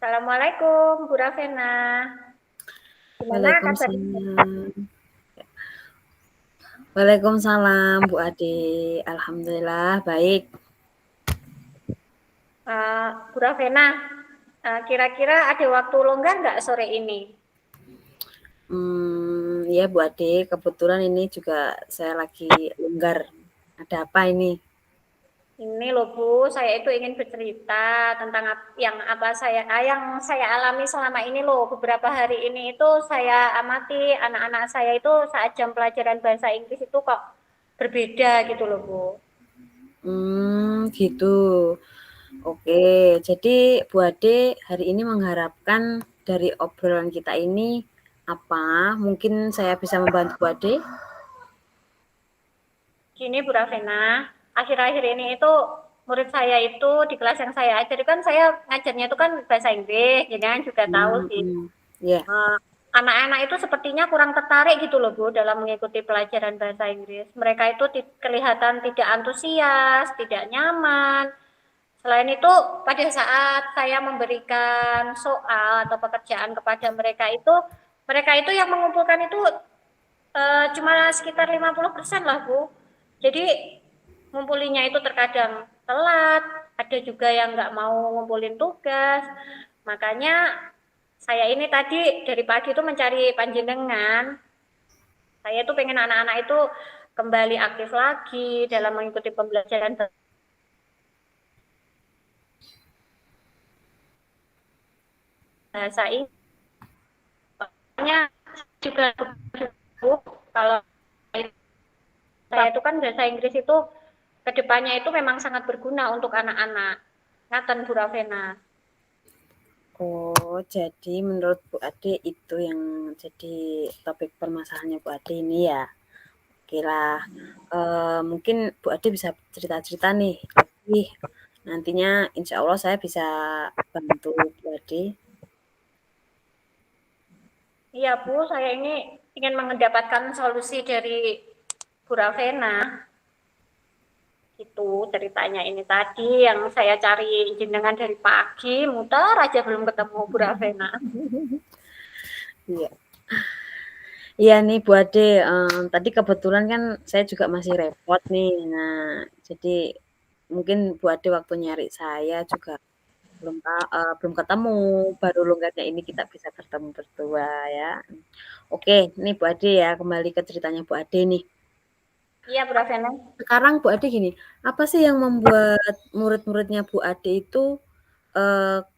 Assalamualaikum, Bu Ravena. Gimana kabarnya? Waalaikumsalam. Waalaikumsalam, Bu Ade. Alhamdulillah baik. Bu Ravena, kira-kira ada waktu longgar nggak sore ini? Ya Bu Ade, kebetulan ini juga saya lagi longgar. Ada apa ini? Ini loh Bu, saya itu ingin bercerita tentang yang saya alami selama ini loh. Beberapa hari ini itu saya amati anak-anak saya itu saat jam pelajaran bahasa Inggris itu kok berbeda gitu loh Bu. Gitu. Oke, jadi Bu Ade hari ini mengharapkan dari obrolan kita ini apa? Mungkin saya bisa membantu Bu Ade? Gini Bu Ravena, akhir-akhir ini itu murid saya itu di kelas yang saya ajar kan saya ngajarnya itu kan bahasa Inggris, jadi kan juga tahu sih. Ya. Eh, Anak-anak itu sepertinya kurang tertarik gitu loh Bu dalam mengikuti pelajaran bahasa Inggris. Mereka itu kelihatan tidak antusias, tidak nyaman. Selain itu, pada saat saya memberikan soal atau pekerjaan kepada mereka itu yang mengumpulkan itu cuma sekitar 50% lah Bu. Jadi ngumpulinnya itu terkadang telat, ada juga yang nggak mau ngumpulin tugas. Makanya saya ini tadi dari pagi itu mencari panjenengan. Saya itu pengen anak-anak itu kembali aktif lagi dalam mengikuti pembelajaran bahasa Inggris. Juga kalau saya itu kan bahasa Inggris itu kedepannya itu memang sangat berguna untuk anak-anak. Ngaten Bu Ravena. Oh, jadi menurut Bu Ade itu yang jadi topik permasalahannya Bu Ade ini ya? Oke lah, mungkin Bu Ade bisa cerita-cerita nih, lebih nantinya insya Allah saya bisa bantu Bu Ade. Iya Bu, saya ini ingin mendapatkan solusi dari Bu Ravena. Itu ceritanya ini tadi yang saya cari jenengan dari pagi, muter aja belum ketemu Bu Ravena. Iya. Iya nih Bu Ade, tadi kebetulan kan saya juga masih repot nih. Nah, jadi mungkin Bu Ade waktu nyari saya juga belum ketemu, baru longgarnya ini kita bisa bertemu berdua ya. Oke, nih Bu Ade ya, kembali ke ceritanya Bu Ade nih. Iya Bu Ravena. Sekarang Bu Ade gini, apa sih yang membuat murid-muridnya Bu Ade itu,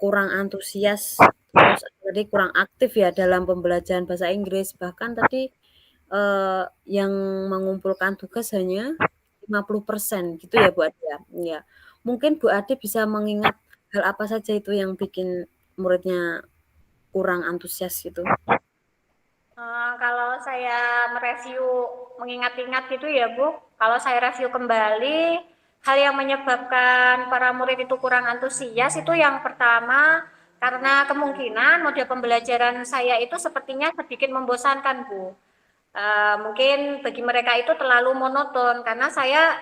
kurang antusias, terus tadi kurang aktif ya dalam pembelajaran bahasa Inggris? Bahkan tadi, yang mengumpulkan tugas hanya 50% gitu ya Bu Ade ya? Iya. Mungkin Bu Ade bisa mengingat hal apa saja itu yang bikin muridnya kurang antusias gitu? Kalau saya mereview mengingat-ingat gitu ya Bu, kalau saya review kembali hal yang menyebabkan para murid itu kurang antusias itu yang pertama karena kemungkinan mode pembelajaran saya itu sepertinya sedikit membosankan Bu. Mungkin bagi mereka itu terlalu monoton karena saya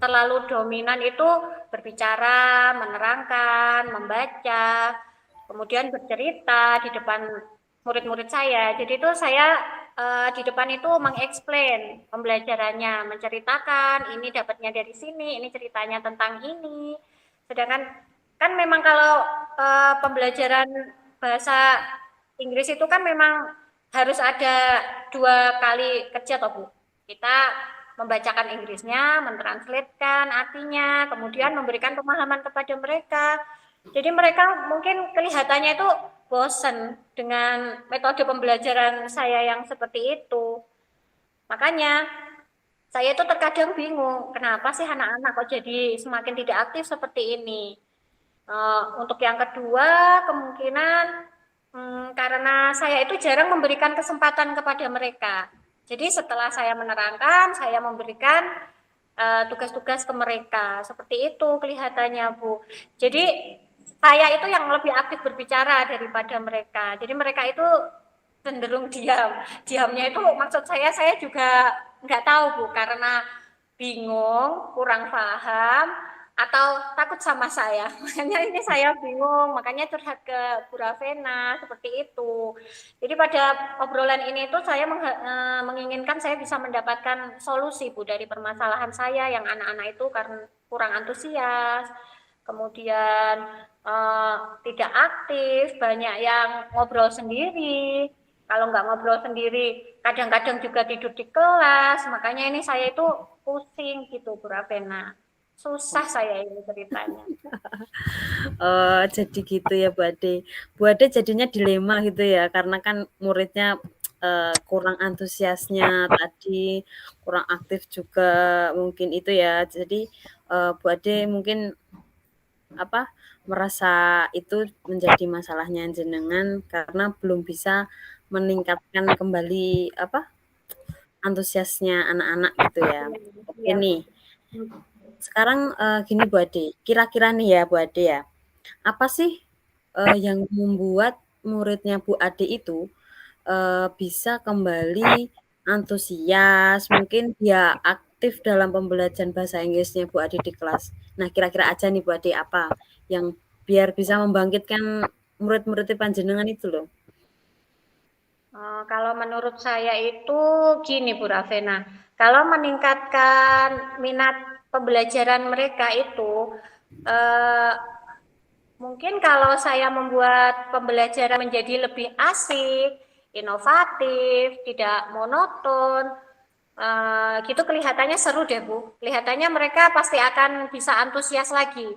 terlalu dominan itu berbicara, menerangkan, membaca, kemudian bercerita di depan murid-murid saya. Jadi itu saya di depan itu mengeksplain pembelajarannya, menceritakan ini dapatnya dari sini, ini ceritanya tentang ini. Sedangkan kan memang kalau pembelajaran bahasa Inggris itu kan memang harus ada 2 kali kerja toh Bu. Kita membacakan Inggrisnya, mentranslatekan artinya, kemudian memberikan pemahaman kepada mereka. Jadi mereka mungkin kelihatannya itu bosan dengan metode pembelajaran saya yang seperti itu. Makanya saya itu terkadang bingung, kenapa sih anak-anak kok jadi semakin tidak aktif seperti ini. Untuk yang kedua, kemungkinan karena saya itu jarang memberikan kesempatan kepada mereka. Jadi setelah saya menerangkan, saya memberikan tugas-tugas ke mereka. Seperti itu kelihatannya, Bu. Jadi saya itu yang lebih aktif berbicara daripada mereka. Jadi mereka itu cenderung diam. Diamnya itu maksud saya juga nggak tahu Bu, karena bingung, kurang paham, atau takut sama saya. Makanya ini saya bingung, makanya curhat ke Bu Ravena seperti itu. Jadi pada obrolan ini itu saya menginginkan saya bisa mendapatkan solusi Bu dari permasalahan saya yang anak-anak itu karena kurang antusias, kemudian tidak aktif, banyak yang ngobrol sendiri. Kalau nggak ngobrol sendiri, kadang-kadang juga tidur di kelas. Makanya ini saya itu pusing gitu Bu Ravena. Susah saya ini ceritanya. Oh, jadi gitu ya Bu Ade. Bu Ade jadinya dilema gitu ya, karena kan muridnya kurang antusiasnya tadi, kurang aktif juga mungkin itu ya. Jadi Bu Ade mungkin apa merasa itu menjadi masalahnya jenengan karena belum bisa meningkatkan kembali apa antusiasnya anak-anak gitu ya. Oke Iya, nih, sekarang gini Bu Ade, kira-kira nih ya Bu Ade ya, apa sih yang membuat muridnya Bu Ade itu bisa kembali antusias, mungkin dia aktif dalam pembelajaran bahasa Inggrisnya Bu Ade di kelas. Nah, kira-kira aja nih Bu Ade apa yang biar bisa membangkitkan murid-murid panjenengan itu loh? Kalau menurut saya itu gini Bu Ravena, kalau meningkatkan minat pembelajaran mereka itu eh, mungkin kalau saya membuat pembelajaran menjadi lebih asik, inovatif, tidak monoton, gitu kelihatannya seru deh Bu. Kelihatannya mereka pasti akan bisa antusias lagi.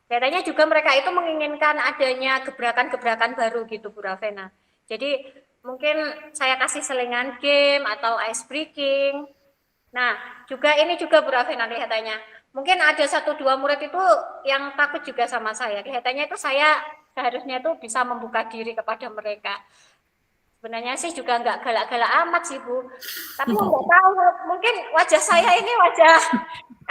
Kelihatannya juga mereka itu menginginkan adanya gebrakan-gebrakan baru gitu Bu Ravena. Jadi mungkin saya kasih selingan game atau ice breaking. Nah, juga ini juga Bu Raffi nanti katanya. Mungkin ada satu dua murid itu yang takut juga sama saya. Kelihatannya itu saya seharusnya itu bisa membuka diri kepada mereka. Sebenarnya sih juga nggak galak-galak amat sih Bu. Tapi nggak tahu, mungkin wajah saya ini wajah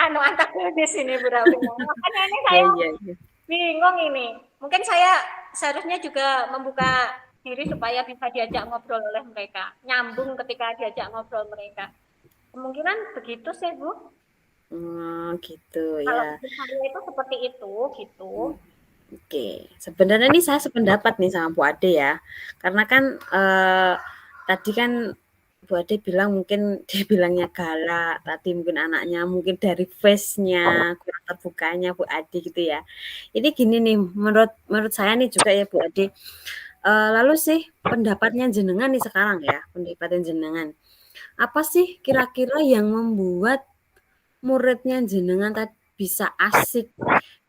antagonis ini Bu Raffi. Makanya ini Iya, saya iya, iya. bingung ini. Mungkin saya seharusnya juga membuka diri supaya bisa diajak ngobrol oleh mereka. Nyambung ketika diajak ngobrol mereka. Kemungkinan begitu sih, Bu. Oh, gitu Kalau ya. menurut saya itu seperti itu, gitu. Oke, sebenarnya nih saya sependapat nih sama Bu Ade ya. Karena kan tadi kan Bu Ade bilang mungkin dia bilangnya galak, tadi mungkin anaknya mungkin dari face-nya kurang terbukanya Bu Ade gitu ya. Ini gini nih, menurut menurut saya nih juga ya Bu Ade. Lalu sih pendapatnya jenengan nih sekarang ya, pendapatnya jenengan. Apa sih kira-kira yang membuat muridnya jenengan tadi bisa asik,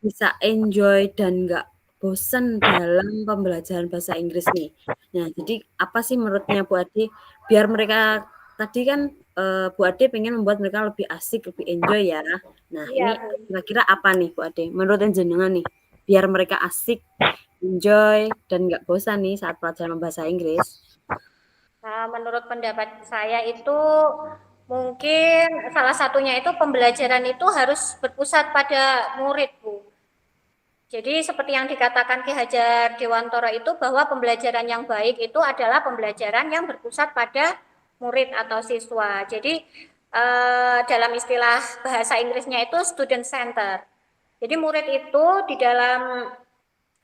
bisa enjoy dan nggak bosen dalam pembelajaran bahasa Inggris nih. Nah, jadi apa sih menurutnya Bu Ade biar mereka tadi kan Bu Ade pengen membuat mereka lebih asik, lebih enjoy ya. Nah, Iya, ini Bu. kira-kira apa nih Bu Ade? Menurut jenengan nih, biar mereka asik, enjoy dan nggak bosan nih saat pelajaran bahasa Inggris. Nah, menurut pendapat saya itu mungkin salah satunya itu pembelajaran itu harus berpusat pada murid, Bu. Jadi seperti yang dikatakan Ki Hajar Dewantoro itu bahwa pembelajaran yang baik itu adalah pembelajaran yang berpusat pada murid atau siswa. Jadi dalam istilah bahasa Inggrisnya itu student center. Jadi murid itu di dalam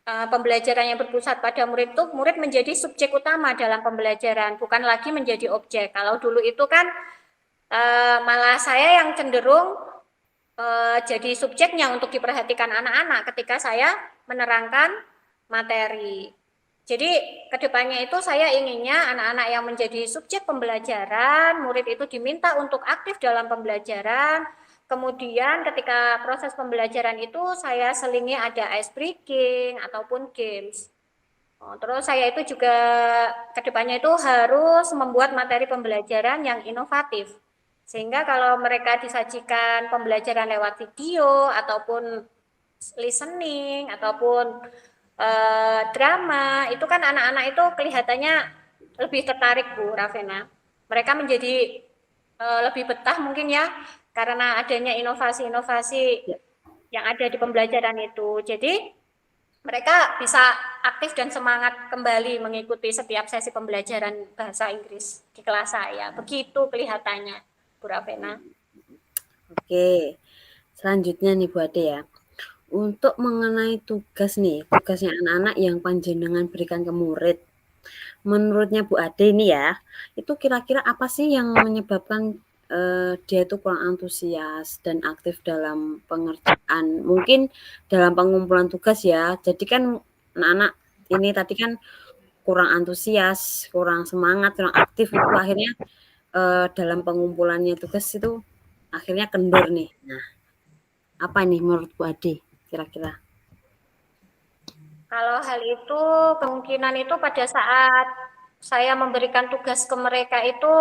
pembelajaran yang berpusat pada murid itu murid menjadi subjek utama dalam pembelajaran, bukan lagi menjadi objek. Kalau dulu itu kan malah saya yang cenderung jadi subjeknya untuk diperhatikan anak-anak ketika saya menerangkan materi. Jadi kedepannya itu saya inginnya anak-anak yang menjadi subjek pembelajaran, murid itu diminta untuk aktif dalam pembelajaran. Kemudian ketika proses pembelajaran itu saya selingi ada ice breaking ataupun games. Terus saya itu juga kedepannya itu harus membuat materi pembelajaran yang inovatif. Sehingga kalau mereka disajikan pembelajaran lewat video ataupun listening ataupun drama, itu kan anak-anak itu kelihatannya lebih tertarik Bu Ravena. Mereka menjadi lebih betah mungkin ya karena adanya inovasi-inovasi Ya. yang ada di pembelajaran itu. Jadi mereka bisa aktif dan semangat kembali mengikuti setiap sesi pembelajaran bahasa Inggris di kelas saya. Begitu kelihatannya, Bu Ravena. Oke, selanjutnya nih Bu Ade ya. untuk mengenai tugas nih, tugasnya anak-anak yang panjenengan berikan ke murid, menurutnya Bu Ade ini ya, itu kira-kira apa sih yang menyebabkan, dia itu kurang antusias dan aktif dalam pengerjaan? Mungkin dalam pengumpulan tugas ya, jadi kan anak-anak ini tadi kan kurang antusias, kurang semangat, kurang aktif itu akhirnya, dalam pengumpulannya tugas itu akhirnya kendor nih. Nah, apa nih menurut Bu Ade kira-kira? Kalau hal itu kemungkinan itu pada saat saya memberikan tugas ke mereka itu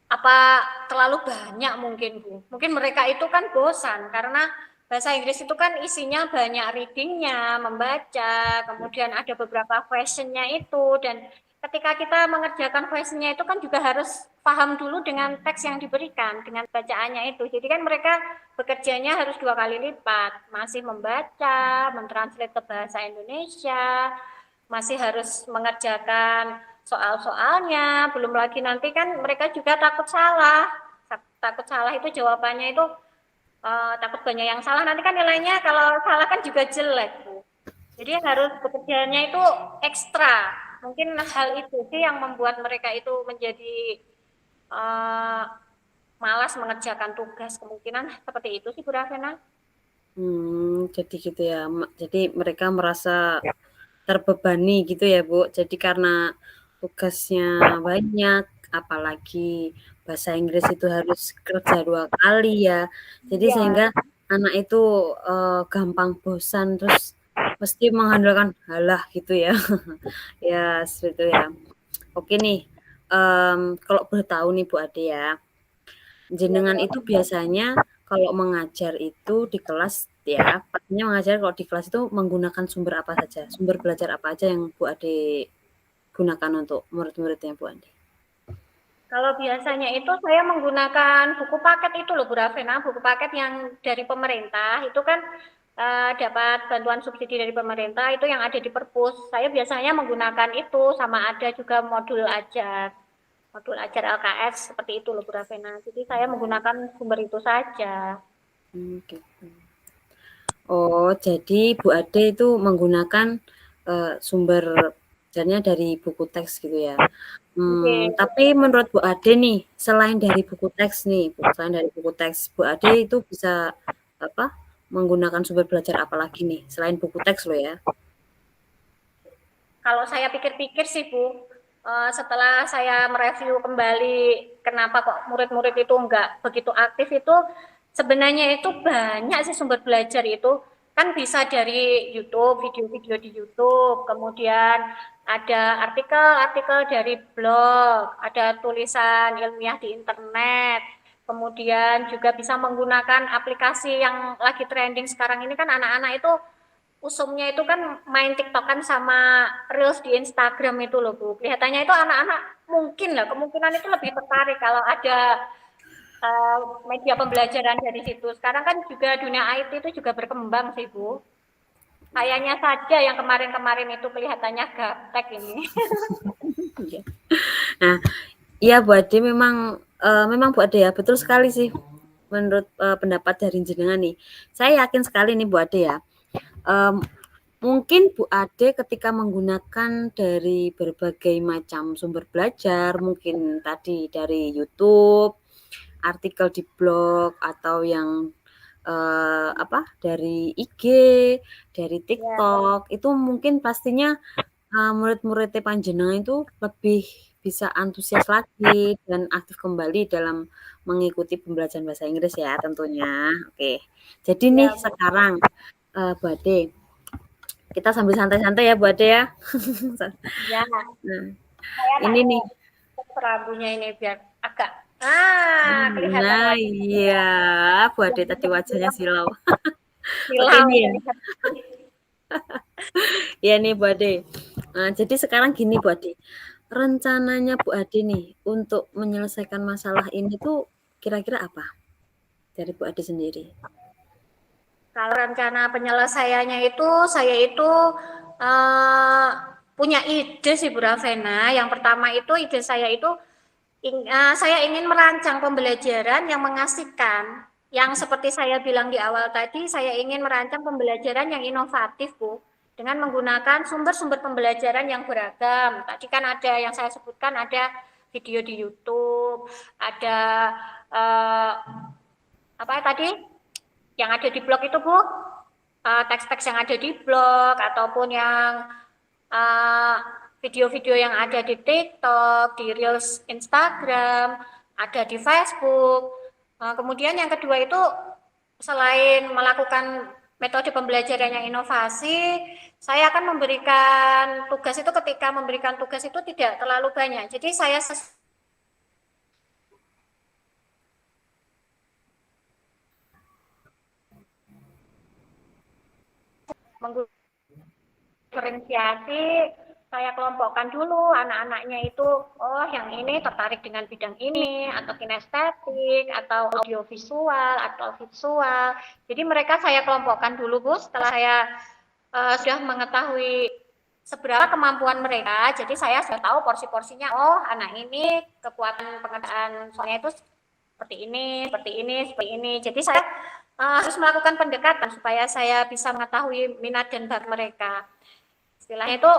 apa terlalu banyak mungkin Bu. Mungkin mereka itu kan bosan karena bahasa Inggris itu kan isinya banyak readingnya, membaca, kemudian ada beberapa questionnya itu dan ketika kita mengerjakan questionnya itu kan juga harus paham dulu dengan teks yang diberikan, dengan bacaannya itu. Jadi kan mereka bekerjanya harus 2 kali lipat, masih membaca, mentranslate ke bahasa Indonesia, masih harus mengerjakan soal-soalnya, belum lagi nanti kan mereka juga takut salah. Takut salah itu jawabannya itu takut banyak yang salah. Nanti kan nilainya kalau salah kan juga jelek, Bu. Jadi harus pekerjaannya itu ekstra. Mungkin hal itu sih yang membuat mereka itu menjadi uh, malas mengerjakan tugas. Kemungkinan seperti itu sih, Bu Ravena. Jadi gitu ya, jadi mereka merasa terbebani gitu ya, Bu. Jadi karena tugasnya banyak, apalagi bahasa Inggris itu harus kerja 2 kali ya. Jadi Iya. sehingga anak itu, gampang bosan, terus mesti mengandalkan halah gitu ya. Ya, seperti itu ya. Oke nih, kalau boleh tahu nih Bu Ade ya, Iya, jenengan Bu. itu biasanya kalau mengajar itu di kelas ya, pastinya mengajar kalau di kelas itu menggunakan sumber apa saja? Sumber belajar apa aja yang Bu Ade gunakan untuk murid-muridnya Bu Ade? Kalau biasanya itu saya menggunakan buku paket itu loh Bu Ravena, buku paket yang dari pemerintah itu kan dapat bantuan subsidi dari pemerintah itu yang ada di perpus. Saya biasanya menggunakan itu sama ada juga modul ajar LKS seperti itu loh Bu Ravena. Jadi saya menggunakan sumber itu saja. Gitu. Oh, jadi Bu Ade itu menggunakan, sumber belajarnya dari buku teks gitu ya? Oke. Tapi menurut Bu Ade nih, selain dari buku teks nih, selain dari buku teks, Bu Ade itu bisa, apa, menggunakan sumber belajar apa lagi nih, selain buku teks loh ya? Kalau saya pikir-pikir sih Bu, setelah saya mereview kembali kenapa kok murid-murid itu enggak begitu aktif itu sebenarnya itu banyak sih sumber belajar itu kan bisa dari YouTube, video-video di YouTube, kemudian ada artikel-artikel dari blog, ada tulisan ilmiah di internet, kemudian juga bisa menggunakan aplikasi yang lagi trending sekarang ini kan anak-anak itu usumnya itu kan main TikTokan sama Reels di Instagram itu loh Bu. Kelihatannya itu anak-anak mungkin lah kemungkinan itu lebih tertarik kalau ada uh, media pembelajaran dari situ. Sekarang kan juga dunia IT itu juga berkembang sih Bu. Kayaknya saja yang kemarin-kemarin itu kelihatannya gaptek ini. Iya. Nah, iya Bu Ade memang Bu Ade ya, betul sekali sih menurut, pendapat dari jenengan nih. Saya yakin sekali nih Bu Ade ya, mmm, mungkin Bu Ade ketika menggunakan dari berbagai macam sumber belajar, mungkin tadi dari YouTube, artikel di blog, atau yang, dari IG, dari Ya, TikTok, itu mungkin pastinya, murid-muridnya panjenengan itu lebih bisa antusias lagi dan aktif kembali dalam mengikuti pembelajaran bahasa Inggris ya tentunya. Oke. Jadi nih ya Bu. sekarang, Bu Ade, kita sambil santai-santai ya Bu Ade ya. Ya, Nah, saya ini pakai nih. Prabunya ini biar agak kelihatan Nah, wajahnya iya, ya. Bu Ade tadi wajahnya silau. Oke Silau nih ya. terlihat. Iya nih Bu Ade. Jadi sekarang gini Bu Ade, rencananya Bu Ade nih untuk menyelesaikan masalah ini tuh kira-kira apa dari Bu Ade sendiri? Kalau rencana penyelesaiannya itu saya itu uh, punya ide sih Bu Ravena. Yang pertama itu ide saya itu saya ingin merancang pembelajaran yang mengasihkan. Yang seperti saya bilang di awal tadi, saya ingin merancang pembelajaran yang inovatif, Bu, dengan menggunakan sumber-sumber pembelajaran yang beragam. Tadi kan ada yang saya sebutkan, ada video di YouTube, ada eh, apa tadi yang ada di blog itu, Bu, teks-teks yang ada di blog ataupun yang eh, video-video yang ada di TikTok, di Reels Instagram, ada di Facebook. Kemudian yang kedua itu selain melakukan metode pembelajaran yang inovasi, saya akan memberikan tugas itu ketika memberikan tugas itu tidak terlalu banyak. Jadi saya diferensiasi, saya kelompokkan dulu anak-anaknya itu, oh yang ini tertarik dengan bidang ini, atau kinestetik, atau audiovisual, atau visual. Jadi mereka saya kelompokkan dulu, Bu, setelah saya sudah mengetahui seberapa kemampuan mereka, jadi saya sudah tahu porsi-porsinya, oh anak ini kekuatan pengerjaan soalnya itu seperti ini, seperti ini, seperti ini. Jadi saya harus melakukan pendekatan supaya saya bisa mengetahui minat dan bakat mereka. Istilahnya itu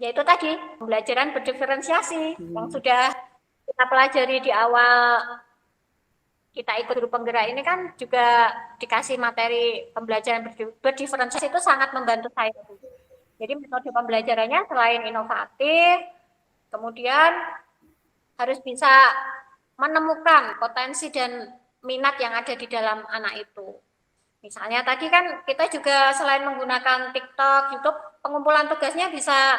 yaitu tadi pembelajaran berdiferensiasi yang sudah kita pelajari di awal kita ikut guru penggerak ini kan juga dikasih materi pembelajaran berdiferensiasi itu sangat membantu saya. Jadi metode pembelajarannya selain inovatif, kemudian harus bisa menemukan potensi dan minat yang ada di dalam anak itu. Misalnya tadi kan kita juga selain menggunakan TikTok, YouTube, pengumpulan tugasnya bisa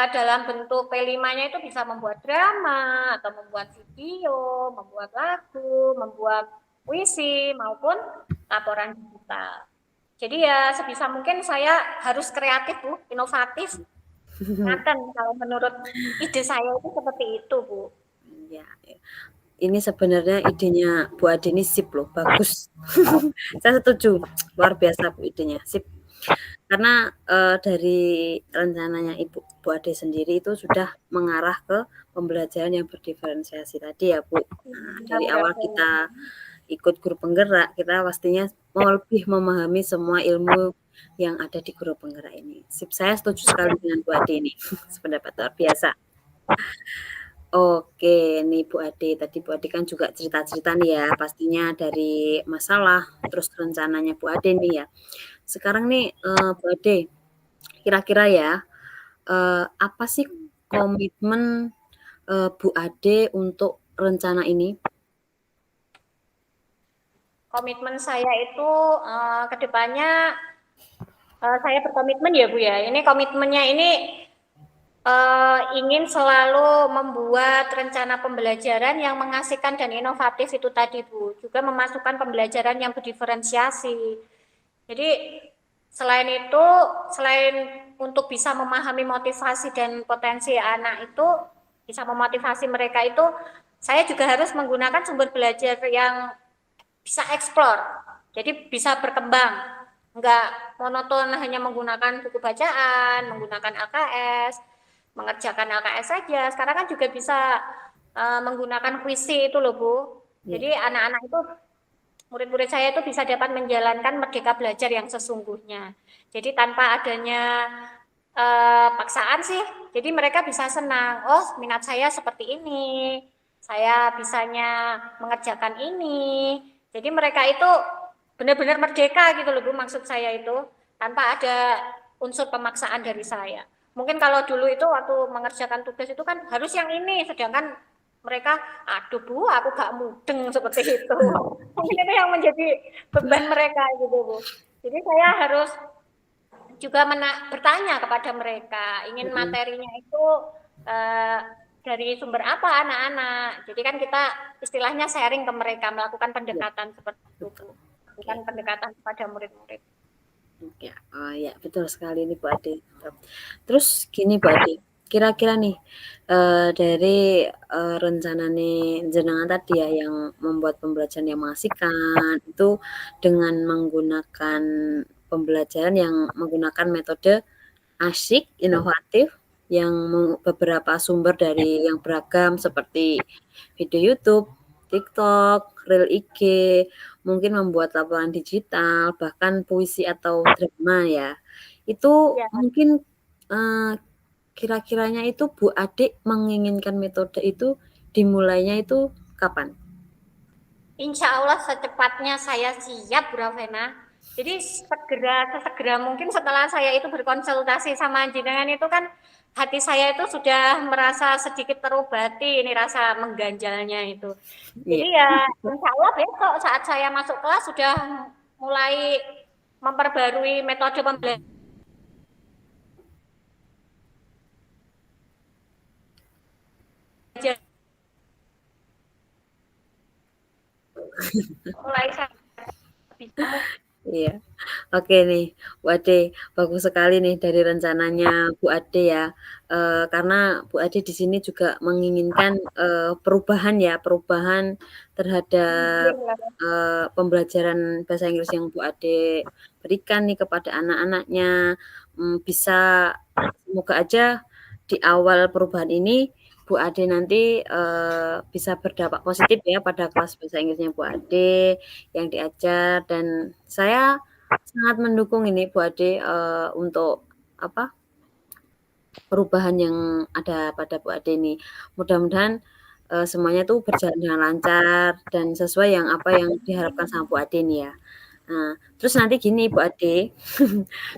dalam bentuk P5-nya itu bisa membuat drama, atau membuat video, membuat lagu, membuat puisi, maupun laporan digital. Jadi ya sebisa mungkin saya harus kreatif, Bu, inovatif. Ngaten kalau menurut ide saya itu seperti itu, Bu. Ya, ini sebenarnya idenya Bu Ade ini sip loh, bagus. Saya setuju, luar biasa Bu idenya, sip. Karena dari rencananya Bu Ade sendiri itu sudah mengarah ke pembelajaran yang berdiferensiasi tadi ya Bu. Nah, dari awal kita ikut guru penggerak, kita pastinya mau lebih memahami semua ilmu yang ada di guru penggerak ini. Sip, saya setuju sekali dengan Bu Ade ini, sependapat luar biasa. Oke, nih Bu Ade, tadi Bu Ade kan juga cerita-cerita nih ya, pastinya dari masalah, terus rencananya Bu Ade nih ya. Sekarang nih Bu Ade, kira-kira ya, apa sih komitmen Bu Ade untuk rencana ini? Komitmen saya itu ke depannya saya berkomitmen ya Bu ya. Ini komitmennya ini ingin selalu membuat rencana pembelajaran yang mengasihkan dan inovatif itu tadi Bu. Juga memasukkan pembelajaran yang berdiferensiasi. Jadi selain itu, selain untuk bisa memahami motivasi dan potensi anak itu, bisa memotivasi mereka itu, saya juga harus menggunakan sumber belajar yang bisa eksplor. Jadi bisa berkembang. Enggak monoton hanya menggunakan buku bacaan, menggunakan LKS, mengerjakan LKS saja. Sekarang kan juga bisa menggunakan kuisi itu loh Bu. Jadi anak-anak itu, murid-murid saya itu bisa dapat menjalankan merdeka belajar yang sesungguhnya. Jadi tanpa adanya paksaan sih, jadi mereka bisa senang. Oh, minat saya seperti ini, saya bisanya mengerjakan ini. Jadi mereka itu benar-benar merdeka gitu loh Bu, maksud saya itu tanpa ada unsur pemaksaan dari saya. Mungkin kalau dulu itu waktu mengerjakan tugas itu kan harus yang ini, sedangkan mereka, aduh Bu, aku gak mudeng seperti itu. Mungkin itu yang menjadi beban mereka gitu Bu. Jadi saya harus juga bertanya kepada mereka, ingin materinya itu dari sumber apa anak-anak. Jadi kan kita istilahnya sharing ke mereka, melakukan pendekatan seperti itu, bukan pendekatan kepada murid-murid. Ya, ya betul sekali nih Bu Ade. Terus gini Bu Ade, kira-kira nih dari rencana nih jenengan tadi ya yang membuat pembelajaran yang mengasihkan itu dengan menggunakan pembelajaran yang menggunakan metode asyik, inovatif, yang beberapa sumber dari yang beragam seperti video YouTube, TikTok, Reel IG, mungkin membuat laporan digital, bahkan puisi atau drama ya. Itu Ya, mungkin, eee, kira-kiranya itu Bu Ade menginginkan metode itu dimulainya itu kapan? insya Allah secepatnya saya siap, Bu Ravena. Jadi sesegera mungkin setelah saya itu berkonsultasi sama jenengan itu kan hati saya itu sudah merasa sedikit terobati ini rasa mengganjalnya itu. Jadi Iya. ya insya Allah besok saat saya masuk kelas sudah mulai memperbarui metode pembelajaran. Mulai saya bisa Iya. Oke nih, Bu Ade, bagus sekali nih dari rencananya Bu Ade ya, karena Bu Ade di sini juga menginginkan, perubahan ya, perubahan terhadap, mungkin pembelajaran bahasa Inggris yang Bu Ade berikan nih kepada anak-anaknya, bisa semoga aja di awal perubahan ini Bu Ade nanti, bisa berdampak positif ya pada kelas bahasa Inggrisnya Bu Ade yang diajar dan saya sangat mendukung ini Bu Ade, untuk apa, perubahan yang ada pada Bu Ade ini. Mudah-mudahan, semuanya tuh berjalan dengan lancar dan sesuai yang apa yang diharapkan sama Bu Ade nih ya. Nah, terus nanti gini Bu Ade,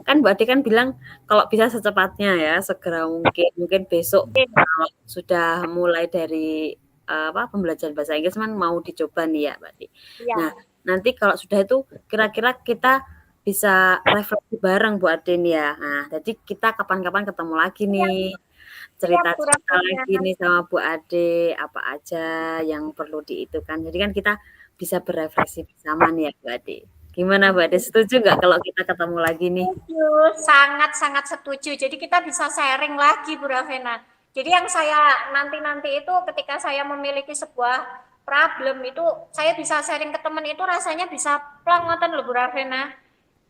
kan Bu Ade kan bilang kalau bisa secepatnya ya, segera mungkin, mungkin besok kalau sudah mulai dari, apa, pembelajaran bahasa Inggris kan mau dicoba nih ya berarti. Nah, ya. nanti kalau sudah itu kira-kira kita bisa refleksi bareng Bu Ade nih ya. Nah, jadi kita kapan-kapan ketemu lagi Siap, nih, siap cerita-cerita Purafana. lagi nih sama Bu Ade, apa aja yang perlu kan. Jadi kan kita bisa berefleksi bersama nih ya Bu Ade. Gimana Bu Ade, setuju nggak kalau kita ketemu lagi nih? Setuju, sangat-sangat setuju. Jadi kita bisa sharing lagi, Bu Ravena. Jadi yang saya nanti-nanti itu ketika saya memiliki sebuah problem itu saya bisa sharing ke teman itu rasanya bisa plong ngoten loh Bu Ravena.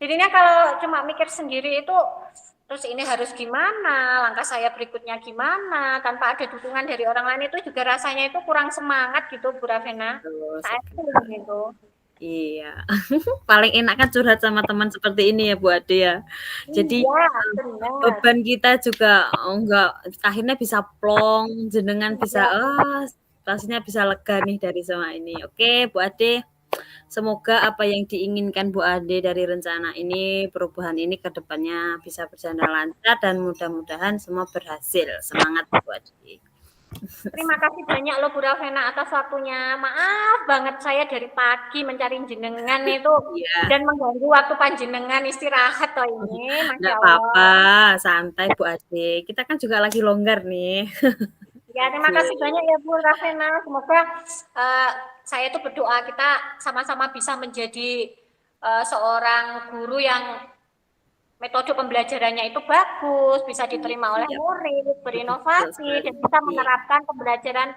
Jadinya kalau cuma mikir sendiri itu terus ini harus gimana, langkah saya berikutnya gimana, tanpa ada dukungan dari orang lain itu juga rasanya itu kurang semangat gitu Bu Ravena. Betul Saya itu sekali. gitu. Iya, paling enak kan curhat sama teman seperti ini ya Bu Ade ya. Jadi, Iya, benar. beban kita juga enggak akhirnya bisa plong, jenengan bisa, Iya. pastinya bisa lega nih dari semua ini. Oke Bu Ade, semoga apa yang diinginkan Bu Ade dari rencana ini, perubahan ini ke depannya bisa berjalan lancar dan mudah-mudahan semua berhasil. Semangat Bu Ade. Terima kasih banyak loh Bu Ravena atas waktunya. Maaf banget saya dari pagi mencari jenengan itu Iya. dan mengganggu waktu panjenengan istirahat toh ini, Masya Nggak apa-apa, Allah. santai Bu Ade. Kita kan juga lagi longgar nih. Ya, terima kasih Oke. banyak ya Bu Ravena. Semoga eh, saya itu berdoa kita sama-sama bisa menjadi seorang guru yang metode pembelajarannya itu bagus, bisa diterima oleh Iya, murid, betul berinovasi, sekali. dan bisa Iya, menerapkan pembelajaran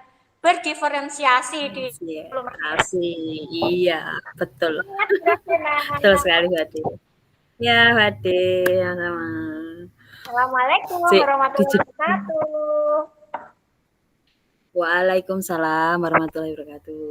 berdiferensiasi di iya, sebelum mereka. asik. Iya, betul. Semangat, Bu Ravena. Betul sekali, Mbak Ade. Ya, Mbak Ade, sama-sama. Assalamualaikum Sik, warahmatullahi dijep wabarakatuh. Waalaikumsalam warahmatullahi wabarakatuh.